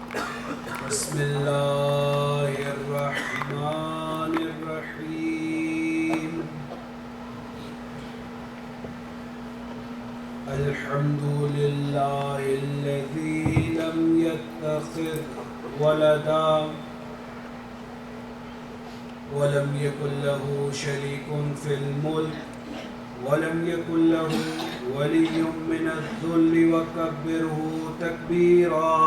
بسم الله الرحمن الرحيم. الحمد لله الذي لم يتخذ ولدا ولم يكن له شريك في الملك ولم يكن له ولي من الذل وكبره تكبيرا.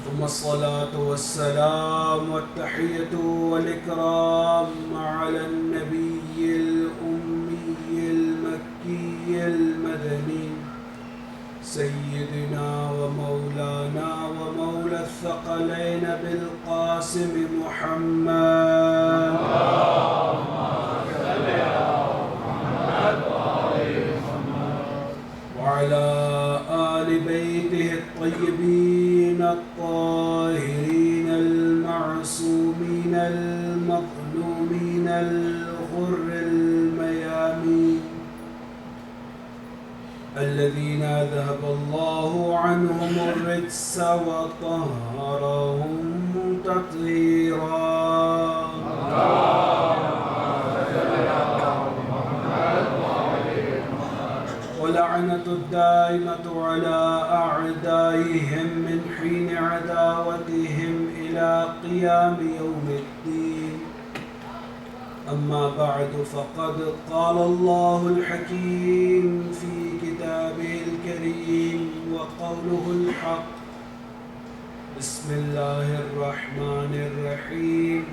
ثم الصلاة والسلام والتحية والإكرام على النبي الأمي المكي المدني سيدنا ومولانا ومولى الثقلين بالقاسم محمد وعلى آل بيته الطيبين الطاهرين المعصومين المظلومين الغر الميامين الذين ذهب الله عنهم الرجس وطهرهم تطهيرا. ولعنة الدائمة على أعدائهم من حين عداوتهم إلى قيام يوم الدين. أما بعد فقد قال الله الحكيم في كتابه الكريم وقوله الحق. بسم الله الرحمن الرحيم.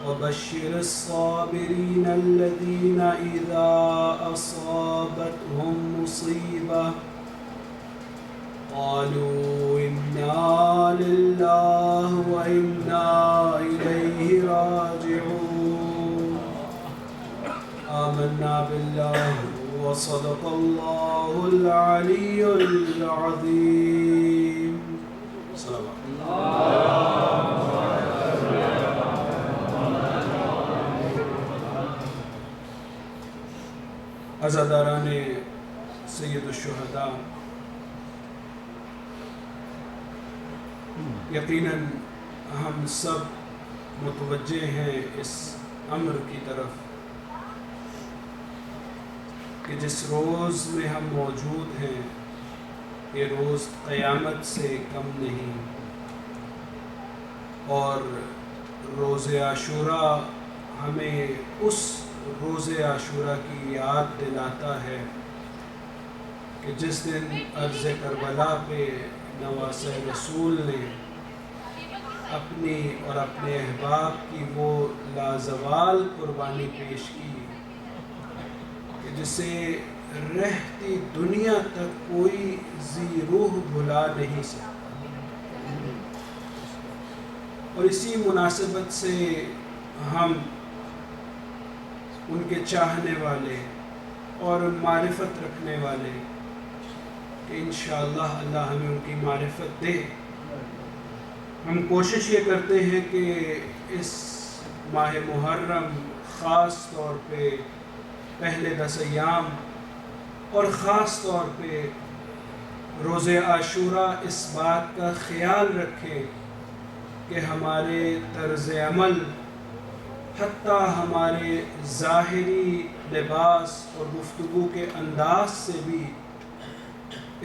وبشر الصابرين الذين إذا أصابتهم مصيبة قالوا إنا لله وإنا إليه راجعون. آمنا بالله وصدق الله العلي العظيم. صلوات عزاداران سید الشہداء، یقیناً ہم سب متوجہ ہیں اس امر کی طرف کہ جس روز میں ہم موجود ہیں یہ روز قیامت سے کم نہیں، اور روز عاشوراء ہمیں اس روز عاشوراء کی یاد دلاتا ہے کہ جس دن عرض کربلا پہ نواسہ رسول نے اپنی اور اپنے احباب کی وہ لازوال قربانی پیش کی کہ جسے رہتی دنیا تک کوئی ذی روح بھلا نہیں سکتا. اور اسی مناسبت سے ہم ان کے چاہنے والے اور معرفت رکھنے والے کہ انشاءاللہ اللہ ہمیں ان کی معرفت دے، ہم کوشش یہ کرتے ہیں کہ اس ماہ محرم خاص طور پہ پہلے 10 ایام اور خاص طور پہ روز عاشوراء اس بات کا خیال رکھیں کہ ہمارے طرز عمل حتیٰ ہمارے ظاہری لباس اور گفتگو کے انداز سے بھی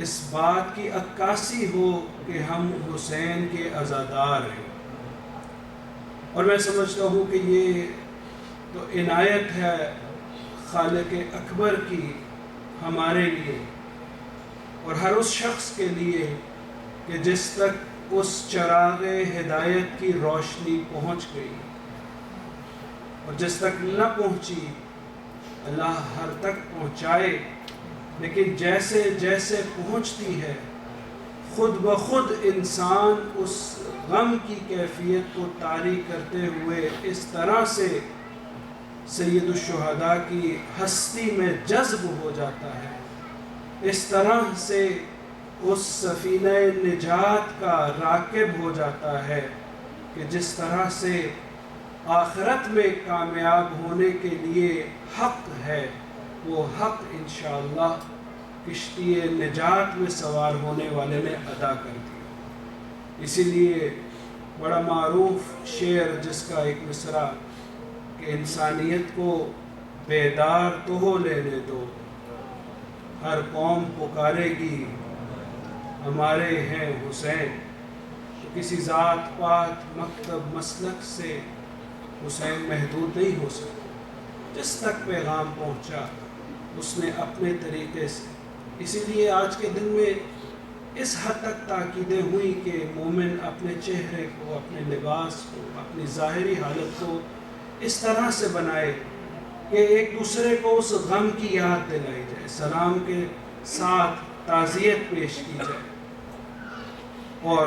اس بات کی عکاسی ہو کہ ہم حسین کے عزادار ہیں. اور میں سمجھتا ہوں کہ یہ تو عنایت ہے خالق اکبر کی ہمارے لیے اور ہر اس شخص کے لیے کہ جس تک اس چراغ ہدایت کی روشنی پہنچ گئی، اور جس تک نہ پہنچی اللہ ہر تک پہنچائے، لیکن جیسے جیسے پہنچتی ہے خود بخود انسان اس غم کی کیفیت کو طاری کرتے ہوئے اس طرح سے سید الشہداء کی ہستی میں جذب ہو جاتا ہے، اس طرح سے اس سفینہ نجات کا راکب ہو جاتا ہے کہ جس طرح سے آخرت میں کامیاب ہونے کے لیے حق ہے وہ حق انشاءاللہ کشتی نجات میں سوار ہونے والے نے ادا کر دیا۔ اسی لیے بڑا معروف شعر جس کا ایک مصرع کہ انسانیت کو بیدار تو ہو لینے دو، ہر قوم پکارے گی ہمارے ہیں حسین، تو کسی ذات پات مکتب مسلک سے حسین محدود نہیں ہو سکتا۔ جس تک پیغام پہنچا اس نے اپنے طریقے سے، اسی لیے آج کے دن میں اس حد تک تاکیدیں ہوئی کہ مومن اپنے چہرے کو، اپنے لباس کو، اپنی ظاہری حالت کو اس طرح سے بنائے کہ ایک دوسرے کو اس غم کی یاد دلائی جائے، سلام کے ساتھ تعزیت پیش کی جائے، اور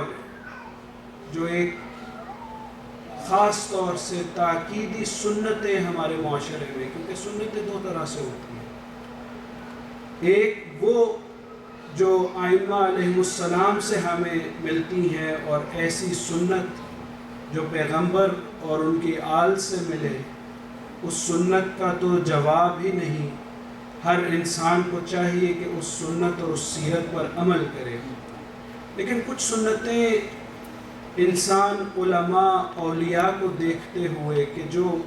جو ایک خاص طور سے تاکیدی سنتیں ہمارے معاشرے میں، کیونکہ سنتیں دو طرح سے ہوتی ہیں، ایک وہ جو ائمہ علیہ السلام سے ہمیں ملتی ہیں، اور ایسی سنت جو پیغمبر اور ان کی آل سے ملے، اس سنت کا تو جواب ہی نہیں۔ ہر انسان کو چاہیے کہ اس سنت اور اس سیرت پر عمل کرے، لیکن کچھ سنتیں انسان علماء اولیاء کو دیکھتے ہوئے کہ جو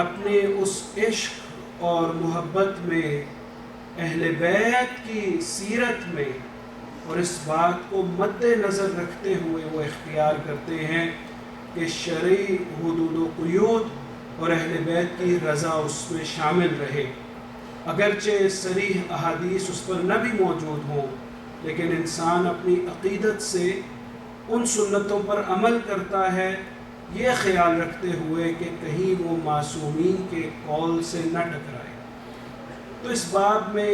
اپنے اس عشق اور محبت میں اہل بیت کی سیرت میں اور اس بات کو مد نظر رکھتے ہوئے وہ اختیار کرتے ہیں کہ شرعی حدود و قیود اور اہل بیت کی رضا اس میں شامل رہے، اگرچہ صریح احادیث اس پر نہ بھی موجود ہوں، لیکن انسان اپنی عقیدت سے ان سنتوں پر عمل کرتا ہے، یہ خیال رکھتے ہوئے کہ کہیں وہ معصومین کے قول سے نہ ٹکرائے۔ تو اس باب میں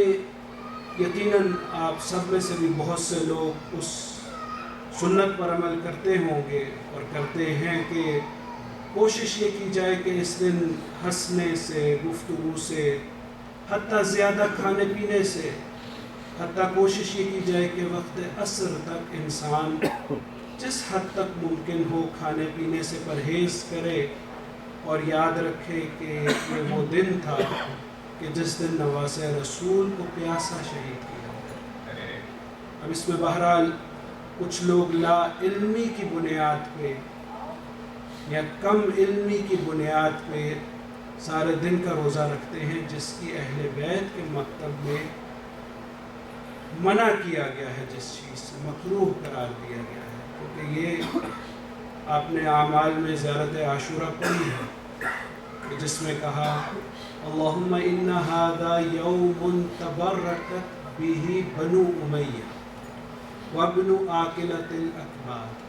یقیناً آپ سب میں سے بھی بہت سے لوگ اس سنت پر عمل کرتے ہوں گے اور کرتے ہیں کہ کوشش یہ کی جائے کہ اس دن ہنسنے سے، گفتگو سے، حتیٰ زیادہ کھانے پینے سے، حتیٰ کوشش یہ کی جائے کہ وقت عصر تک انسان جس حد تک ممکن ہو کھانے پینے سے پرہیز کرے، اور یاد رکھے کہ یہ وہ دن تھا کہ جس دن نواسہ رسول کو پیاسا شہید کیا۔ اب اس میں بہرحال کچھ لوگ لا علمی کی بنیاد پہ یا کم علمی کی بنیاد پہ سارے دن کا روزہ رکھتے ہیں، جس کی اہل بیت کے مکتب میں منع کیا گیا ہے، جس چیز سے مکروہ قرار دیا گیا ہے، کیونکہ یہ آپ نے اعمال میں زیارت عاشورہ پڑھی ہے کہ جس میں کہا اللہم ان ھذا یوم تبرکت بہ بنو امیہ وابن عاقلۃ الاکباد،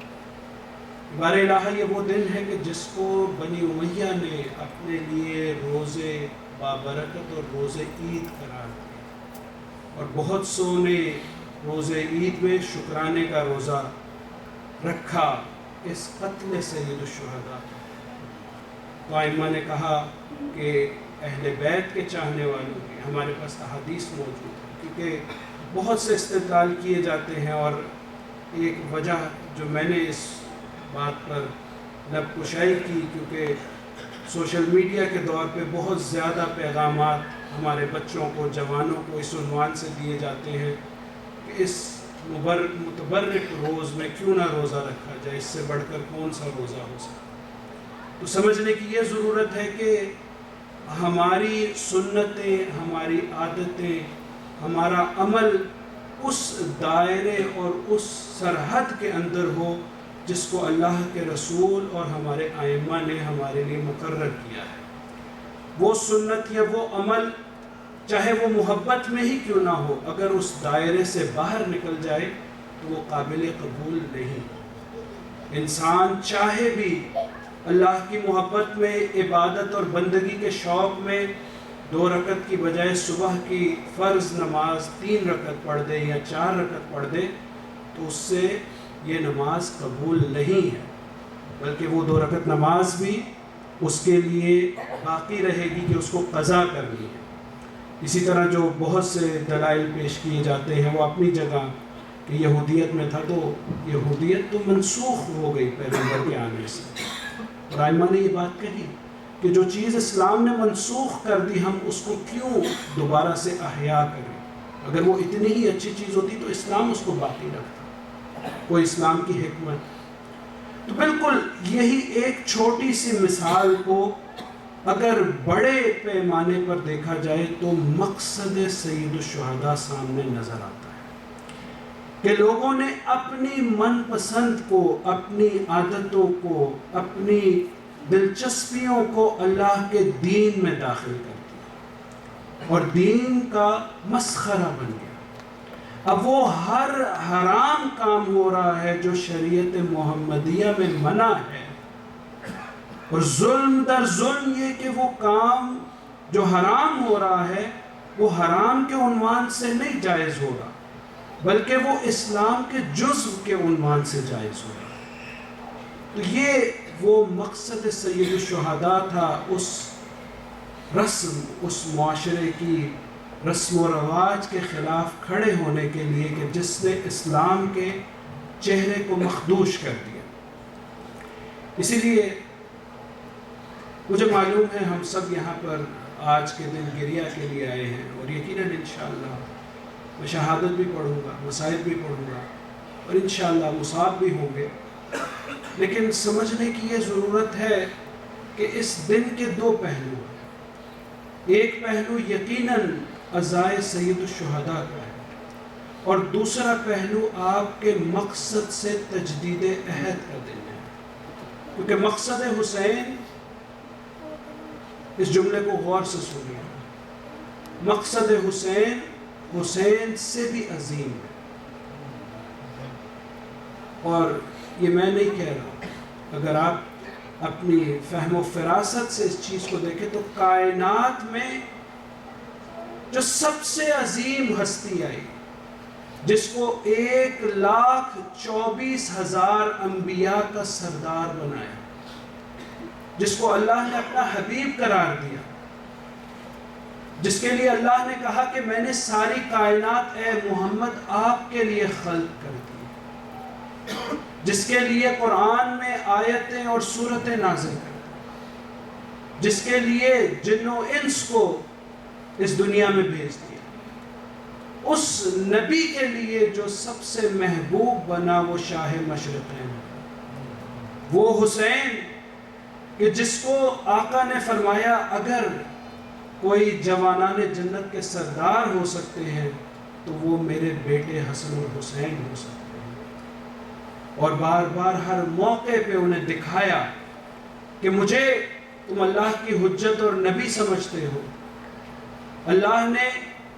بار الہ یہ وہ دن ہے کہ جس کو بنی امیہ نے اپنے لیے روزے بابرکت اور روزے عید قرار دیا، اور بہت سو نے روزے عید میں شکرانے کا روزہ رکھا اس قتل سید الشہداء۔ تو ائمہ نے کہا کہ اہل بیت کے چاہنے والوں کی ہمارے پاس احادیث موجود ہے، کیونکہ بہت سے استدلال کیے جاتے ہیں، اور ایک وجہ جو میں نے اس بات پر لب کشائی کی، کیونکہ سوشل میڈیا کے دور پہ بہت زیادہ پیغامات ہمارے بچوں کو، جوانوں کو اس عنوان سے دیے جاتے ہیں کہ اس متبرک روز میں کیوں نہ روزہ رکھا جائے، اس سے بڑھ کر کون سا روزہ ہو سکتا۔ تو سمجھنے کی یہ ضرورت ہے کہ ہماری سنتیں، ہماری عادتیں، ہمارا عمل اس دائرے اور اس سرحد کے اندر ہو جس کو اللہ کے رسول اور ہمارے ائمہ نے ہمارے لیے مقرر کیا ہے۔ وہ سنت یا وہ عمل چاہے وہ محبت میں ہی کیوں نہ ہو، اگر اس دائرے سے باہر نکل جائے تو وہ قابل قبول نہیں۔ انسان چاہے بھی اللہ کی محبت میں، عبادت اور بندگی کے شوق میں 2 رکعت کی بجائے صبح کی فرض نماز 3 رکعت پڑھ دے یا 4 رکعت پڑھ دے، تو اس سے یہ نماز قبول نہیں ہے، بلکہ وہ 2 رکعت نماز بھی اس کے لیے باقی رہے گی کہ اس کو قضا کرنی ہے۔ اسی طرح جو بہت سے دلائل پیش کیے جاتے ہیں وہ اپنی جگہ کہ یہودیت میں تھا، تو یہودیت تو منسوخ ہو گئی پیغمبر کے آنے سے، اور ائمہ نے یہ بات کہی کہ جو چیز اسلام نے منسوخ کر دی ہم اس کو کیوں دوبارہ سے احیا کریں؟ اگر وہ اتنی ہی اچھی چیز ہوتی تو اسلام اس کو باقی رکھتا، کوئی اسلام کی حکمت۔ تو بالکل یہی ایک چھوٹی سی مثال کو اگر بڑے پیمانے پر دیکھا جائے تو مقصد سید الشہداء سامنے نظر آتا ہے کہ لوگوں نے اپنی من پسند کو، اپنی عادتوں کو، اپنی دلچسپیوں کو اللہ کے دین میں داخل کر دیا اور دین کا مسخرہ بن گیا۔ اب وہ ہر حرام کام ہو رہا ہے جو شریعت محمدیہ میں منع ہے، اور ظلم در ظلم یہ کہ وہ کام جو حرام ہو رہا ہے وہ حرام کے عنوان سے نہیں جائز ہو رہا بلکہ وہ اسلام کے جزو کے عنوان سے جائز ہو رہا۔ تو یہ وہ مقصد سید الشہداء تھا، اس رسم، اس معاشرے کی رسم و رواج کے خلاف کھڑے ہونے کے لیے کہ جس نے اسلام کے چہرے کو مخدوش کر دیا۔ اسی لیے مجھے معلوم ہے ہم سب یہاں پر آج کے دن گریہ کے لیے آئے ہیں، اور یقیناً انشاءاللہ میں شہادت بھی پڑھوں گا، مصائب بھی پڑھوں گا، اور انشاءاللہ مصاب بھی ہوں گے، لیکن سمجھنے کی یہ ضرورت ہے کہ اس دن کے دو پہلو ہیں۔ ایک پہلو یقیناً عزائے سید الشہداء کا ہے، اور دوسرا پہلو آپ کے مقصد سے تجدید عہد کا دن ہے، کیونکہ مقصد حسین، اس جملے کو غور سے سنیے، مقصد حسین حسین سے بھی عظیم ہے۔ اور یہ میں نہیں کہہ رہا، اگر آپ اپنی فہم و فراست سے اس چیز کو دیکھیں تو کائنات میں جو سب سے عظیم ہستی آئی، جس کو 1,24,000 انبیاء کا سردار بنایا، جس کو اللہ نے اپنا حبیب قرار دیا، جس کے لیے اللہ نے کہا کہ میں نے ساری کائنات اے محمد آپ کے لیے خلق کر دی، جس کے لیے قرآن میں آیتیں اور سورتیں نازل کر دی، جس کے لیے جن و انس کو اس دنیا میں بھیج دیا، اس نبی کے لیے جو سب سے محبوب بنا وہ شاہ مشرقین، وہ حسین کہ جس کو آقا نے فرمایا اگر کوئی جوانان جنت کے سردار ہو سکتے ہیں تو وہ میرے بیٹے حسن اور حسین ہو سکتے ہیں، اور بار بار ہر موقع پہ انہیں دکھایا کہ مجھے تم اللہ کی حجت اور نبی سمجھتے ہو، اللہ نے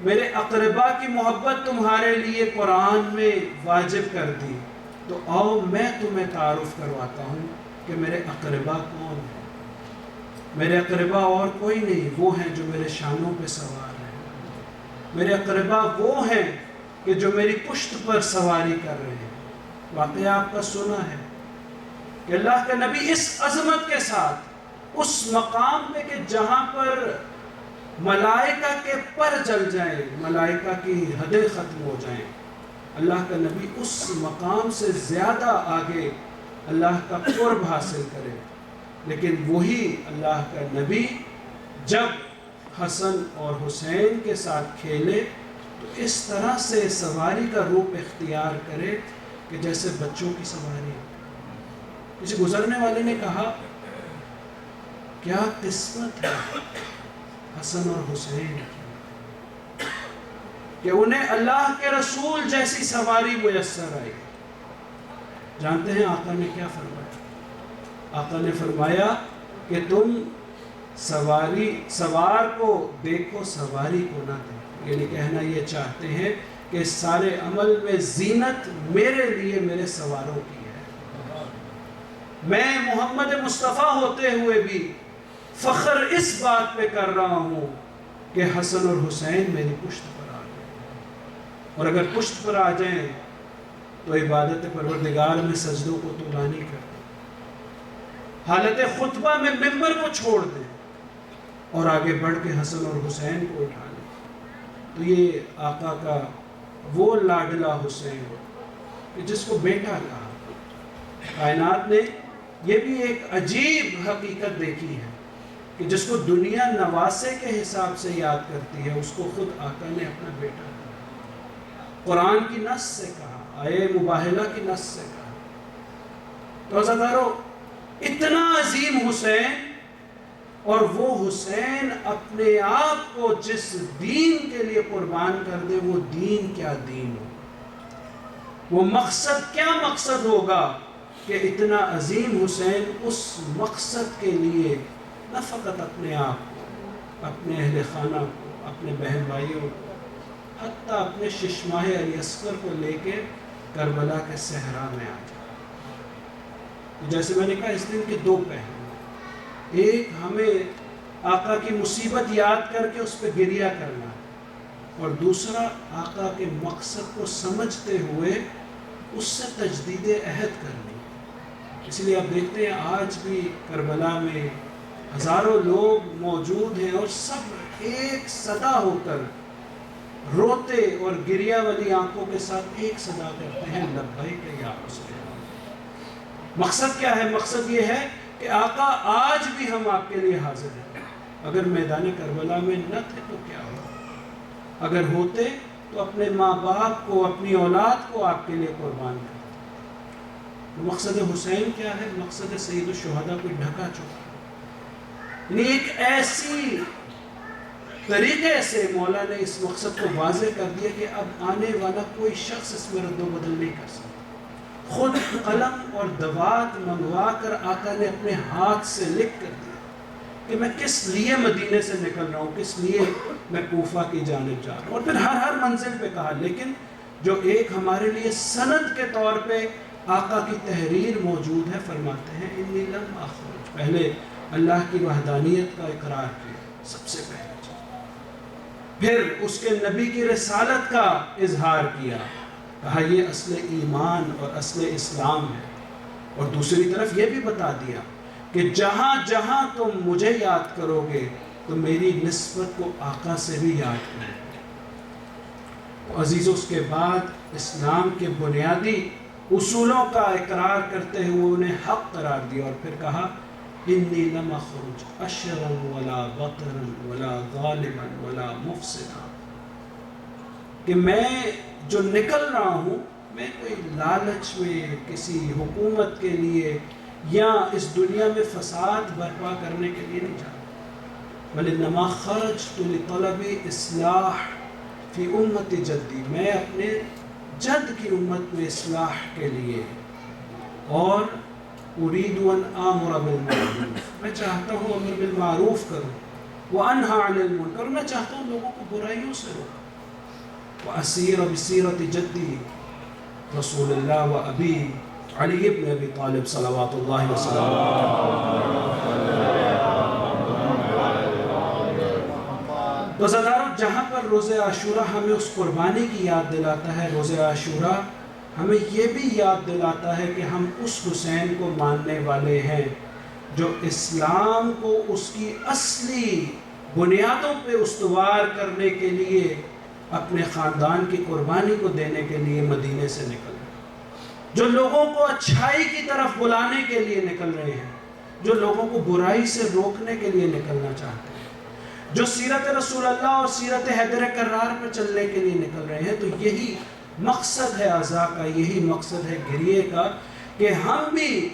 میرے اقربا کی محبت تمہارے لیے قرآن میں واجب کر دی، تو آؤ میں تمہیں تعارف کرواتا ہوں کہ میرے اقربا کون ہیں۔ میرے اقربا اور کوئی نہیں، وہ ہیں جو میرے شانوں پہ سوار ہیں، میرے اقربا وہ ہیں کہ جو میری پشت پر سواری کر رہے ہیں۔ واقعہ آپ کا سنا ہے کہ اللہ کا نبی اس عظمت کے ساتھ اس مقام پہ کہ جہاں پر ملائکہ کے پر جل جائیں، ملائکہ کی حدیں ختم ہو جائیں، اللہ کا نبی اس مقام سے زیادہ آگے اللہ کا قرب حاصل کرے، لیکن وہی اللہ کا نبی جب حسن اور حسین کے ساتھ کھیلے تو اس طرح سے سواری کا روپ اختیار کرے کہ جیسے بچوں کی سواری۔ کسی گزرنے والے نے کہا کیا قسمت ہے حسن اور حسین کی کہ انہیں اللہ کے رسول جیسی سواری میسر آئی۔ جانتے ہیں آقا نے کیا فرمایا؟ آقا نے فرمایا کہ تم سوار کو دیکھو، سواری کو نہ دیکھو، یعنی کہنا یہ چاہتے ہیں کہ سارے عمل میں زینت میرے لیے میرے سواروں کی ہے، میں محمد مصطفیٰ ہوتے ہوئے بھی فخر اس بات پہ کر رہا ہوں کہ حسن اور حسین میری پشت پر آ گئے، اور اگر پشت پر آ جائیں تو عبادت پروردگار میں سجدوں کو طولانی کر دیں، حالت خطبہ میں ممبر کو چھوڑ دیں اور آگے بڑھ کے حسن اور حسین کو اٹھا لیں۔ تو یہ آقا کا وہ لاڈلا حسین کہ جس کو بیٹا کہا۔ کائنات نے یہ بھی ایک عجیب حقیقت دیکھی ہے کہ جس کو دنیا نواسے کے حساب سے یاد کرتی ہے اس کو خود آقا نے اپنا بیٹا کہا، قرآن کی نص سے کہا، آیے مباہلہ کی نص سے کہا۔ تو عزیزانو، اتنا عظیم حسین، اور وہ حسین اپنے آپ کو جس دین کے لیے قربان کر دے، وہ دین کیا دین ہوگا، وہ مقصد کیا مقصد ہوگا کہ اتنا عظیم حسین اس مقصد کے لیے نہ فقط اپنے آپ کو، اپنے اہل خانہ کو، اپنے بہن بھائیوں کو، حتیٰ اپنے ششماہ علی اصغر کو لے کے کربلا کے صحرا میں آ جائے۔ جیسے میں نے کہا، اس دن کے دو پہلو، ایک ہمیں آقا کی مصیبت یاد کر کے اس پہ گریہ کرنا، اور دوسرا آقا کے مقصد کو سمجھتے ہوئے اس سے تجدید عہد کرنی۔ اس لیے آپ دیکھتے ہیں آج بھی کربلا میں ہزاروں لوگ موجود ہیں اور سب ایک صدا ہو کر روتے اور گریہ والی آنکھوں کے ساتھ ایک صدا کرتے ہیں، لبیک یا حسین۔ مقصد کیا ہے؟ مقصد یہ ہے کہ آقا آج بھی ہم آپ کے لیے حاضر ہیں۔ اگر میدان کربلا میں نہ تھے تو کیا ہو؟ اگر ہوتے تو اپنے ماں باپ کو، اپنی اولاد کو آپ کے لیے قربان کرتے۔ مقصد حسین کیا ہے؟ مقصد سید الشہداء کو ڈھکا چکا، یعنی ایک ایسی طریقے سے مولا نے اس مقصد کو واضح کر دیا کہ اب آنے والا کوئی شخص اس میں رد و بدل نہیں کر سکتا۔ خود قلم اور دوات منگوا کر آقا نے اپنے ہاتھ سے لکھ کر دیا کہ میں کس لیے مدینے سے نکل رہا ہوں، کس لیے میں کوفہ کی جانب جا رہا ہوں، اور پھر ہر منزل پہ کہا۔ لیکن جو ایک ہمارے لیے سند کے طور پہ آقا کی تحریر موجود ہے، فرماتے ہیں انی لم اخرج، پہلے اللہ کی وحدانیت کا اقرار کیا سب سے پہلے، پھر اس کے نبی کی رسالت کا اظہار کیا، کہا یہ اصل ایمان اور اصل اسلام ہے، اور دوسری طرف یہ بھی بتا دیا کہ جہاں جہاں تم مجھے یاد کرو گے تو میری نسبت کو آقا سے بھی یاد کرو گے۔ عزیزوں، اس کے بعد اسلام کے بنیادی اصولوں کا اقرار کرتے ہوئے انہیں حق قرار دیا، اور پھر کہا انی لم اخرج اشرا ولا بطرا ولا ظالما ولا مفسدا، کہ میں جو نکل رہا ہوں، میں کوئی لالچ میں کسی حکومت کے لیے یا اس دنیا میں فساد برپا کرنے کے لیے نہیں جا رہا، بل انما خرجت لطلب اصلاح فی امت جدی، میں اپنے جد کی امت میں اصلاح کے لیے، اور اريد ان آمر بالمعروف، میں چاہتا ہوں امر بالمعروف کروں، وانہا عن المنکر، میں چاہتا ہوں لوگوں کو برائیوں سے روکوں، واسیر بسیرت جدی رسول اللہ و ابی علی ابن ابی طالب صلوات اللہ وسلم۔ تو زداروں، جہاں پر روزہ عاشوراء ہمیں اس قربانی کی یاد دلاتا ہے، روزہ عاشوراء ہمیں یہ بھی یاد دلاتا ہے کہ ہم اس حسین کو ماننے والے ہیں جو اسلام کو اس کی اصلی بنیادوں پہ استوار کرنے کے لیے اپنے خاندان کی قربانی کو دینے کے لیے مدینے سے نکل رہے ہیں، جو لوگوں کو اچھائی کی طرف بلانے کے لیے نکل رہے ہیں، جو لوگوں کو برائی سے روکنے کے لیے نکلنا چاہتے ہیں، جو سیرت رسول اللہ اور سیرت حیدر کرار پر چلنے کے لیے نکل رہے ہیں۔ تو یہی مقصد ہے عزا کا، یہی مقصد ہے گریے کا، کہ ہم بھی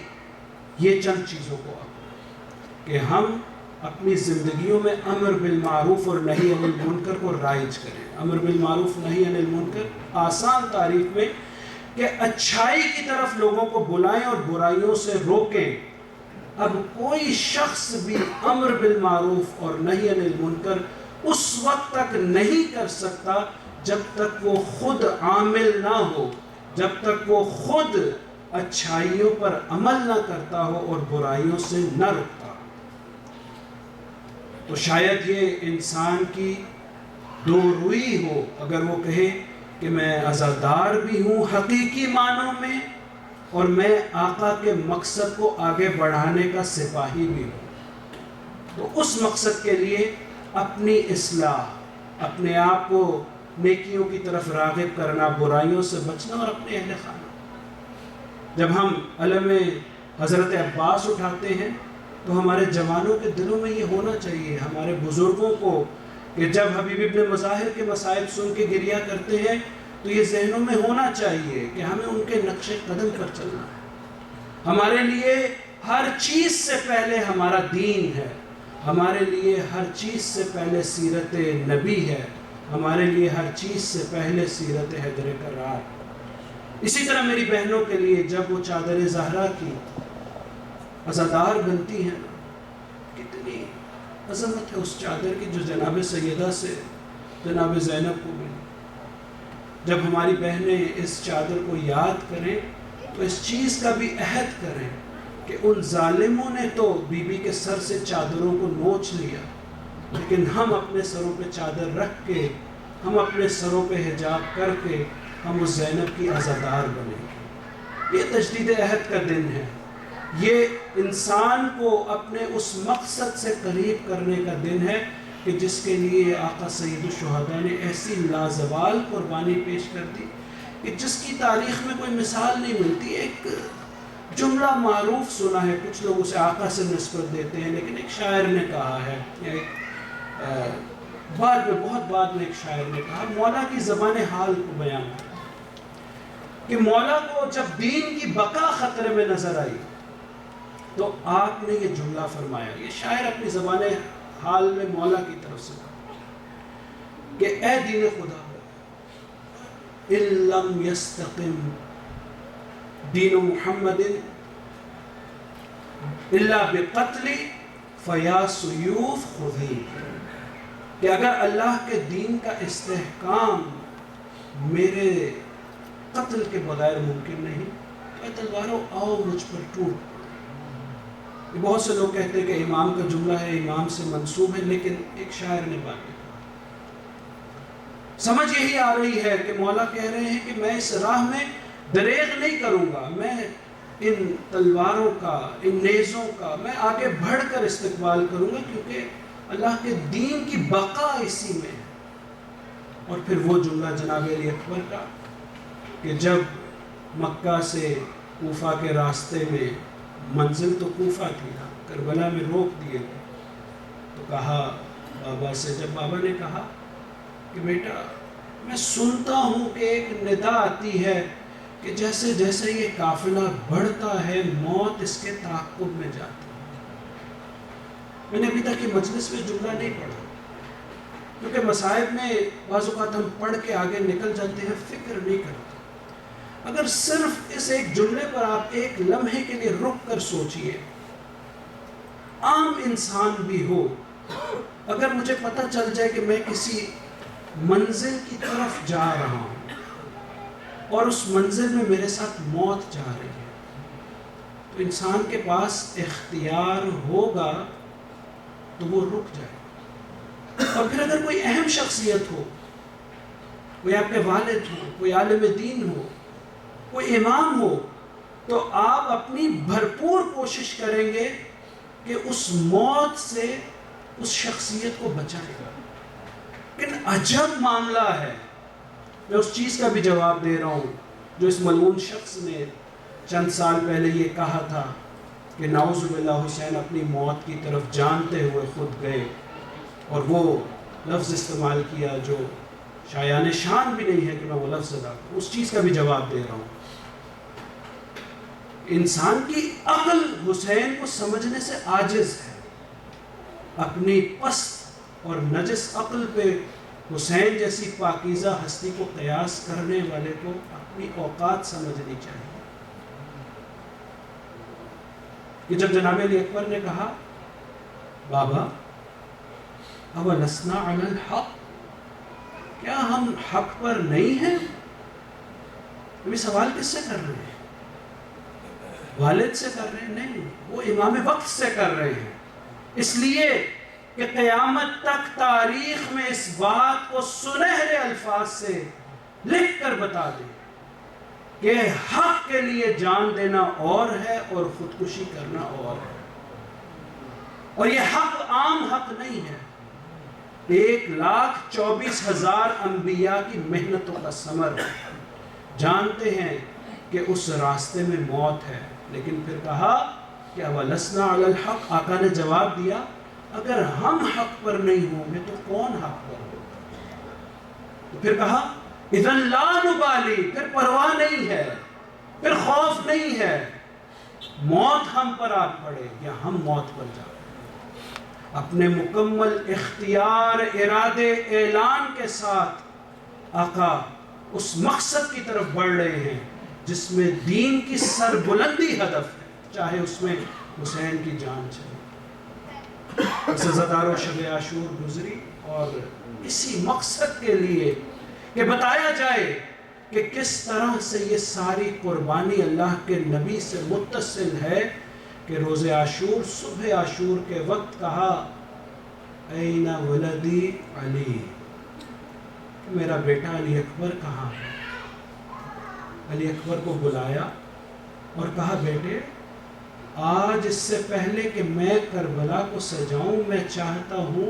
یہ چند چیزوں کو اپنائیں، کہ ہم اپنی زندگیوں میں امر بالمعروف اور نہی عن المنکر کو رائج کریں۔ امر بالمعروف نہی عن المنکر، آسان تعریف میں کہ اچھائی کی طرف لوگوں کو بلائیں اور برائیوں سے روکیں۔ اب کوئی شخص بھی امر بالمعروف اور نہی عن المنکر اس وقت تک نہیں کر سکتا جب تک وہ خود عامل نہ ہو، جب تک وہ خود اچھائیوں پر عمل نہ کرتا ہو اور برائیوں سے نہ رکتا ہو۔ تو شاید یہ انسان کی دو روئی ہو، اگر وہ کہے کہ میں عزادار بھی ہوں حقیقی معنوں میں، اور میں آقا کے مقصد کو آگے بڑھانے کا سپاہی بھی ہوں۔ تو اس مقصد کے لیے اپنی اصلاح، اپنے آپ کو نیکیوں کی طرف راغب کرنا، برائیوں سے بچنا، اور اپنے اہل خانہ۔ جب ہم علم حضرت عباس اٹھاتے ہیں تو ہمارے جوانوں کے دلوں میں یہ ہونا چاہیے، ہمارے بزرگوں کو، کہ جب حبیب ابن مظاہر کے مصائب سن کے گریہ کرتے ہیں تو یہ ذہنوں میں ہونا چاہیے کہ ہمیں ان کے نقش قدم پر چلنا ہے۔ ہمارے لیے ہر چیز سے پہلے ہمارا دین ہے، ہمارے لیے ہر چیز سے پہلے سیرت نبی ہے، ہمارے لیے ہر چیز سے پہلے سیرت حیدر کرار۔ اسی طرح میری بہنوں کے لیے جب وہ چادر زہرا کی عزادار بنتی ہیں، کتنی عظمت ہے اس چادر کی جو جناب سیدہ سے جناب زینب کو ملی۔ جب ہماری بہنیں اس چادر کو یاد کریں تو اس چیز کا بھی عہد کریں کہ ان ظالموں نے تو بی بی کے سر سے چادروں کو نوچ لیا، لیکن ہم اپنے سروں پہ چادر رکھ کے، ہم اپنے سروں پہ حجاب کر کے ہم اس زینب کی عزادار بنیں گے۔ یہ تجدید عہد کا دن ہے، یہ انسان کو اپنے اس مقصد سے قریب کرنے کا دن ہے کہ جس کے لیے آقا سید الشہداء نے ایسی لازوال قربانی پیش کر دی کہ جس کی تاریخ میں کوئی مثال نہیں ملتی۔ ایک جملہ معروف سنا ہے، کچھ لوگ اسے آقا سے نسبت دیتے ہیں، لیکن ایک شاعر نے کہا ہے، بہت بعد میں ایک شاعر نے کہا، مولا کی زبان حال کو بیان کہ مولا کو جب دین کی بقا خطرے میں نظر آئی تو آپ نے یہ جملہ فرمایا۔ یہ شاعر اپنی زبان حال میں مولا کی طرف سے کہا کہ اے دین خدا، ان لم یستقم دین محمد الا بقتل فیا سیوف خذی، کہ اگر اللہ کے دین کا استحکام میرے قتل کے بغیر ممکن نہیں تو اے تلواروں آؤ مجھ پر ٹوٹ۔ بہت سے لوگ کہتے ہیں کہ امام کا جملہ ہے، امام سے منسوب ہے، لیکن ایک شاعر نے بات کہا۔ سمجھ یہی آ رہی ہے کہ مولا کہہ رہے ہیں کہ میں اس راہ میں دریغ نہیں کروں گا، میں ان تلواروں کا، ان نیزوں کا میں آگے بڑھ کر استقبال کروں گا، کیونکہ اللہ کے دین کی بقا اسی میں ہے۔ اور پھر وہ جملہ جناب علی اکبر کا کہ جب مکہ سے کوفہ کے راستے میں، منزل تو کوفہ تھی نا، کربلا میں روک دیے گئے، تو کہا بابا سے، جب بابا نے کہا کہ بیٹا میں سنتا ہوں کہ ایک ندا آتی ہے کہ جیسے جیسے یہ قافلہ بڑھتا ہے موت اس کے تعاقب میں جاتی ہے۔ میں نے ابھی تک یہ مجلس میں جملہ نہیں پڑھا، کیونکہ مصائب میں بعض اوقات ہم پڑھ کے آگے نکل جاتے ہیں، فکر نہیں کرتے۔ اگر صرف اس ایک جملے پر آپ ایک لمحے کے لیے رک کر سوچئے، عام انسان بھی ہو، اگر مجھے پتہ چل جائے کہ میں کسی منزل کی طرف جا رہا ہوں اور اس منزل میں میرے ساتھ موت جا رہی ہے، تو انسان کے پاس اختیار ہوگا تو وہ رک جائے۔ اور پھر اگر کوئی اہم شخصیت ہو، کوئی آپ کے والد ہو، کوئی عالم دین ہو، کوئی امام ہو، تو آپ اپنی بھرپور کوشش کریں گے کہ اس موت سے اس شخصیت کو بچائیں گا۔ لیکن عجب معاملہ ہے، میں اس چیز کا بھی جواب دے رہا ہوں جو اس ملعون شخص نے چند سال پہلے یہ کہا تھا کہ نعوذ باللہ حسین اپنی موت کی طرف جانتے ہوئے خود گئے، اور وہ لفظ استعمال کیا جو شایان شان بھی نہیں ہے کہ میں وہ لفظ ادا کروں۔ اس چیز کا بھی جواب دے رہا ہوں۔ انسان کی عقل حسین کو سمجھنے سے عاجز ہے، اپنی پست اور نجس عقل پہ حسین جیسی پاکیزہ ہستی کو قیاس کرنے والے کو اپنی اوقات سمجھنی چاہیے۔ کہ جب جناب علی اکبر نے کہا بابا اولسنا علی الحق، کیا ہم حق پر نہیں ہیں؟ ابھی سوال کس سے کر رہے ہیں؟ والد سے کر رہے ہیں؟ نہیں، وہ امام وقت سے کر رہے ہیں، اس لیے کہ قیامت تک تاریخ میں اس بات کو سنہرے الفاظ سے لکھ کر بتا دیں کہ حق کے لیے جان دینا اور ہے اور خودکشی کرنا اور ہے۔ اور یہ حق عام حق نہیں ہے، 1,24,000 انبیاء کی محنتوں کا ثمر ہے۔ جانتے ہیں کہ اس راستے میں موت ہے، لیکن پھر کہا کیا وَلَسْنَا عَلَى الْحَقِّ، آقا نے جواب دیا اگر ہم حق پر نہیں ہوں گے تو کون حق پر ہوگا؟ تو پھر کہا اِذًا لَا نُبَالِي، پھر پرواہ نہیں ہے، پھر خوف نہیں ہے، موت ہم پر آ پڑے یا ہم موت پر جائیں۔ اپنے مکمل اختیار، ارادے، اعلان کے ساتھ آقا اس مقصد کی طرف بڑھ رہے ہیں جس میں دین کی سربلندی ہدف ہے، چاہے اس میں حسین کی جان چلے۔ عزادارو شب عاشور گزری اور اسی مقصد کے لیے کہ بتایا جائے کہ کس طرح سے یہ ساری قربانی اللہ کے نبی سے متصل ہے کہ روز عاشور، صبح عاشور کے وقت کہا این ولدی علی، میرا بیٹا علی اکبر کہاں ہے؟ علی اکبر کو بلایا اور کہا بیٹے آج اس سے پہلے کہ میں کربلا کو سجاؤں میں چاہتا ہوں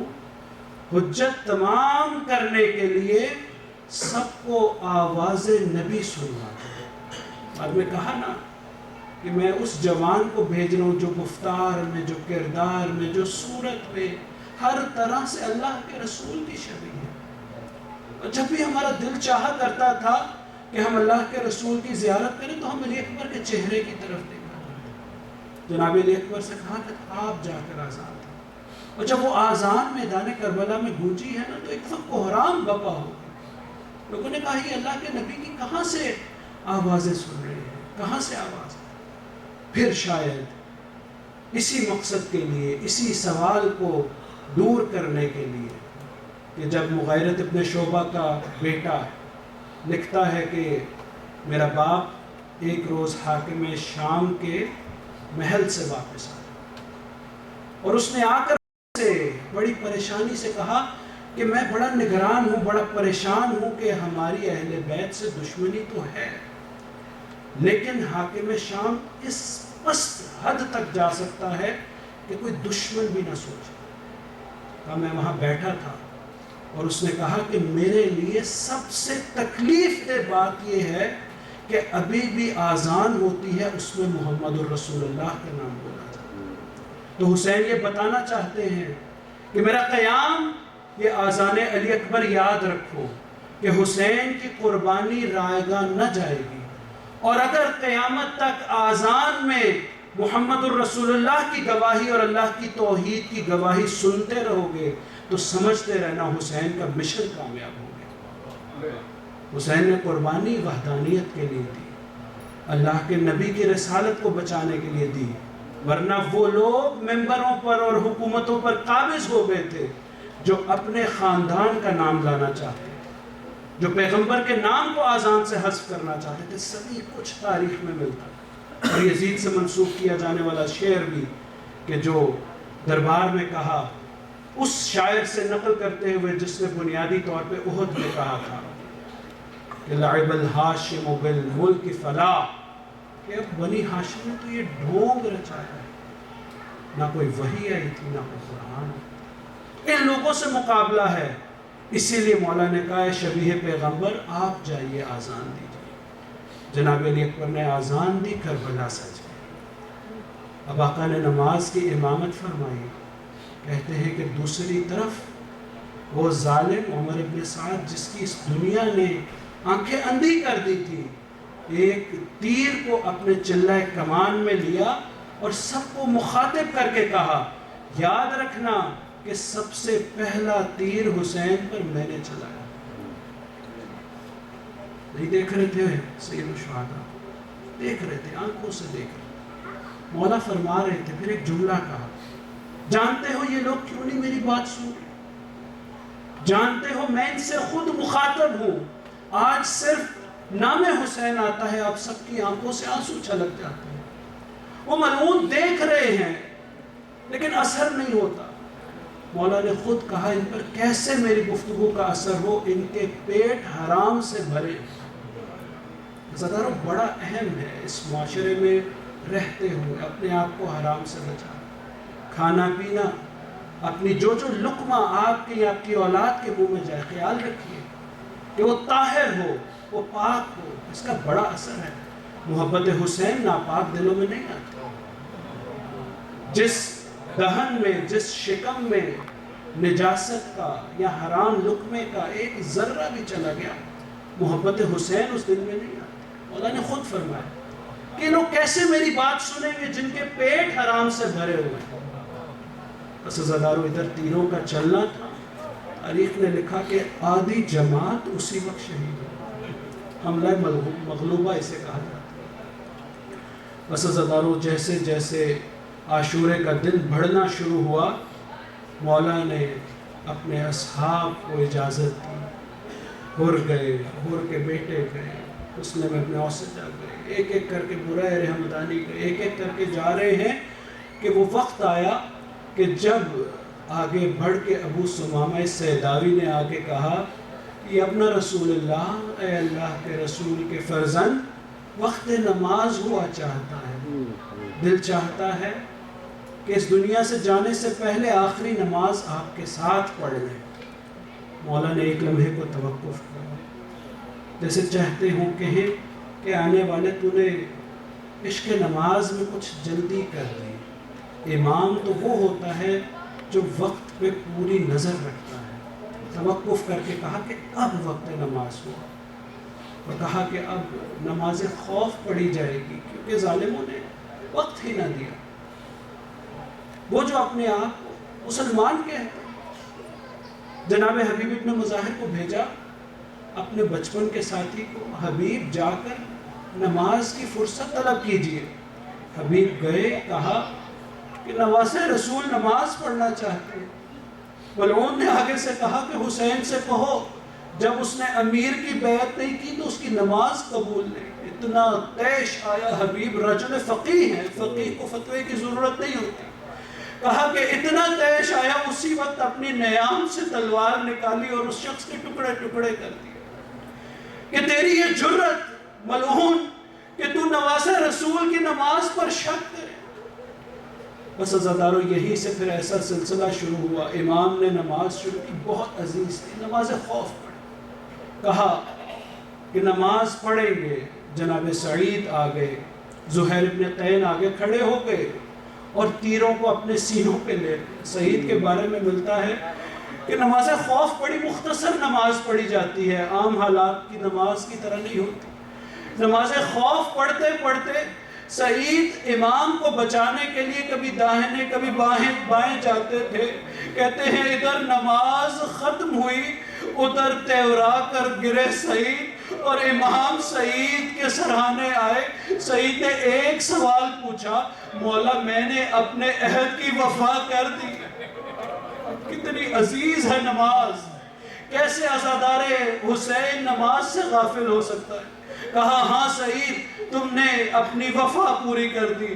حجت تمام کرنے کے لیے سب کو آواز نبی سننا۔ بعد میں کہا نا کہ میں اس جوان کو بھیج رہا ہوں جو گفتار میں، جو کردار میں، جو صورت میں ہر طرح سے اللہ کے رسول کی شبیہ ہے۔ اور جب بھی ہمارا دل چاہا کرتا تھا کہ ہم اللہ کے رسول کی زیارت کریں تو ہم علی اکبر کے چہرے کی طرف دیکھا کرتے۔ جناب علی اکبر سے کہا کہ آپ جا کر آزان تھا، اور جب وہ آزان میدان کربلا میں گونجی ہے نا تو ایک وقت کوہرام بپا ہو گیا۔ لوگوں نے کہا یہ اللہ کے نبی کی کہاں سے آوازیں سن رہے ہیں، کہاں سے آواز؟ پھر شاید اسی مقصد کے لیے، اسی سوال کو دور کرنے کے لیے کہ جب مغیرت ابن شعبہ کا بیٹا لکھتا ہے کہ میرا باپ ایک روز حاکم شام کے محل سے واپس آیا اور اس نے آ کر سے بڑی پریشانی سے کہا کہ میں بڑا نگران ہوں، بڑا پریشان ہوں کہ ہماری اہل بیت سے دشمنی تو ہے لیکن حاکم شام اس پست حد تک جا سکتا ہے کہ کوئی دشمن بھی نہ سوچے۔ کہا میں وہاں بیٹھا تھا اور اس نے کہا کہ میرے لیے سب سے تکلیف دہ بات یہ ہے کہ ابھی بھی آزان ہوتی ہے اس میں محمد الرسول اللہ کا نام بولا جاتا ہے۔ تو حسین یہ بتانا چاہتے ہیں کہ میرا قیام، یہ آزان علی اکبر یاد رکھو کہ حسین کی قربانی رائے گاہ نہ جائے گی، اور اگر قیامت تک آزان میں محمد الرسول اللہ کی گواہی اور اللہ کی توحید کی گواہی سنتے رہو گے تو سمجھتے رہنا حسین کا مشن کامیاب ہو گیا۔ حسین نے قربانی وحدانیت کے لیے دی، اللہ کے نبی کی رسالت کو بچانے کے لیے دی، ورنہ وہ لوگ ممبروں پر اور حکومتوں پر قابض ہو گئے تھے جو اپنے خاندان کا نام لانا چاہتے، جو پیغمبر کے نام کو آزان سے حذف کرنا چاہتے تھے۔ سبھی کچھ تاریخ میں ملتا ہے، اور یزید سے منسوخ کیا جانے والا شعر بھی کہ جو دربار میں کہا اس شاعر سے نقل کرتے ہوئے جس نے بنیادی طور پہ احد میں کہا تھا کہ لعب الہاشم بالملک فلا، کہ اب بنی ہاشم نے تو یہ ڈھونگ رچایا ہے، نہ کوئی وحی آئی تھی نہ کوئی قرآن، ان لوگوں سے مقابلہ ہے۔ اسی لیے مولا نے کہا شبیہ پیغمبر آپ جائیے آزان دیجیے۔ جناب علی اکبر نے آزان دی، کربلا سج گئی۔ اب آقا نے نماز کی امامت فرمائی۔ کہتے ہیں کہ دوسری طرف وہ ظالم عمر ابن سعد جس کی اس دنیا نے آنکھیں اندھی کر دی تھی، ایک تیر کو اپنے چلہ کمان میں لیا اور سب کو مخاطب کر کے کہا یاد رکھنا کہ سب سے پہلا تیر حسین پر میں نے چلایا۔ نہیں دیکھ رہے تھے سید الشہداء، دیکھ رہے تھے، آنکھوں سے دیکھ رہے۔ مولا فرما رہے تھے، پھر ایک جملہ کہا، جانتے ہو یہ لوگ کیوں نہیں میری بات سن رہے؟ جانتے ہو میں ان سے خود مخاطب ہوں، آج صرف نام حسین آتا ہے آپ سب کی آنکھوں سے آنسو چھلک جاتے ہیں۔ وہ ملعون دیکھ رہے ہیں لیکن اثر نہیں ہوتا۔ مولا نے خود کہا ان پر کیسے میری گفتگو کا اثر ہو، ان کے پیٹ حرام سے بھرے۔ عزادارو بڑا اہم ہے اس معاشرے میں رہتے ہوئے اپنے آپ کو حرام سے بچانا، کھانا پینا، اپنی جو لقمہ آپ کی آپ کی اولاد کے منہ میں جائے خیال رکھیے کہ وہ طاہر ہو، وہ پاک ہو، اس کا بڑا اثر ہے۔ محبت حسین ناپاک دلوں میں نہیں آتی۔ جس دہن میں، جس شکم میں نجاست کا یا حرام لقمے کا ایک ذرہ بھی چلا گیا، محبت حسین اس دل میں نہیں آتی۔ مولا نے خود فرمایا کہ لوگ کیسے میری بات سنیں گے جن کے پیٹ حرام سے بھرے ہوئے ہیں۔ بس عزادارو ادھر تیروں کا چلنا تھا، تاریخ نے لکھا کہ آدھی جماعت اسی وقت شہید ہوئی، حملہ مغلوبہ اسے کہا جاتا ہے۔ بس عزادارو جیسے جیسے عاشورے کا دن بڑھنا شروع ہوا، مولا نے اپنے اصحاب کو اجازت دی، حر گئے، حر کے بیٹے گئے، مسلم ابن اوسجہ گئے، ایک ایک کر کے برائے رحمدانی گئے، ایک ایک کر کے جا رہے ہیں کہ وہ وقت آیا کہ جب آگے بڑھ کے ابو سمامہ سیداوی نے آگے کہا کہ اپنا رسول اللہ، اے اللہ کے رسول کے فرزند، وقت نماز ہوا چاہتا ہے، دل چاہتا ہے کہ اس دنیا سے جانے سے پہلے آخری نماز آپ کے ساتھ پڑھ لیں۔ مولا نے ایک لمحے کو توقف کیا، جیسے چاہتے ہوں کہیں کہ آنے والے تو نے عشق نماز میں کچھ جلدی کر دی۔ امام تو وہ ہوتا ہے جو وقت پہ پوری نظر رکھتا ہے۔ توقف کر کے کہا کہ اب وقت نماز ہوا، اور کہا کہ اب نماز خوف پڑھی جائے گی کیونکہ ظالموں نے وقت ہی نہ دیا۔ وہ جو اپنے آپ کو مسلمان کہتے ہیں، جناب حبیب ابن مظاہر کو بھیجا اپنے بچپن کے ساتھی کو، حبیب جا کر نماز کی فرصت طلب کیجئے۔ حبیب گئے، کہا کہ نواسہ رسول نماز پڑھنا چاہتے ہیں۔ ملعون نے آگے سے کہا کہ حسین سے کہو جب اس نے امیر کی بیعت نہیں کی تو اس کی نماز قبول نہیں۔ اتنا طیش آیا، حبیب رجل فقیہ ہے، فقیہ کو فتوے کی ضرورت نہیں ہوتی۔ کہا کہ اتنا طیش آیا، اسی وقت اپنی نیام سے تلوار نکالی اور اس شخص کے ٹکڑے ٹکڑے کر دیے کہ تیری یہ جرت ملعون کہ تو نواسہ رسول کی نماز پر شک کرے۔ بس عزادارو یہی سے پھر ایسا سلسلہ شروع ہوا۔ امام نے نماز شروع کی، بہت عزیز تھی، نماز خوف پڑھی، کہا کہ نماز پڑھیں گے۔ جناب سعید آگئے، زہیر ابن قین آگے کھڑے ہو گئے اور تیروں کو اپنے سینوں پہ لے گئے۔ سعید کے بارے میں ملتا ہے کہ نماز خوف بڑی مختصر نماز پڑھی جاتی ہے، عام حالات کی نماز کی طرح نہیں ہوتی۔ نماز خوف پڑھتے پڑھتے سعید امام کو بچانے کے لیے کبھی داہنے کبھی بائیں جاتے تھے۔ کہتے ہیں ادھر نماز ختم ہوئی، ادھر تیورا کر گرے سعید، اور امام سعید کے سراہنے آئے۔ سعید نے ایک سوال پوچھا، مولا میں نے اپنے عہد کی وفا کر دی۔ کتنی عزیز ہے نماز، کیسے عزادار حسین نماز سے غافل ہو سکتا ہے؟ کہا ہاں سعید، تم نے اپنی وفا پوری کر دی،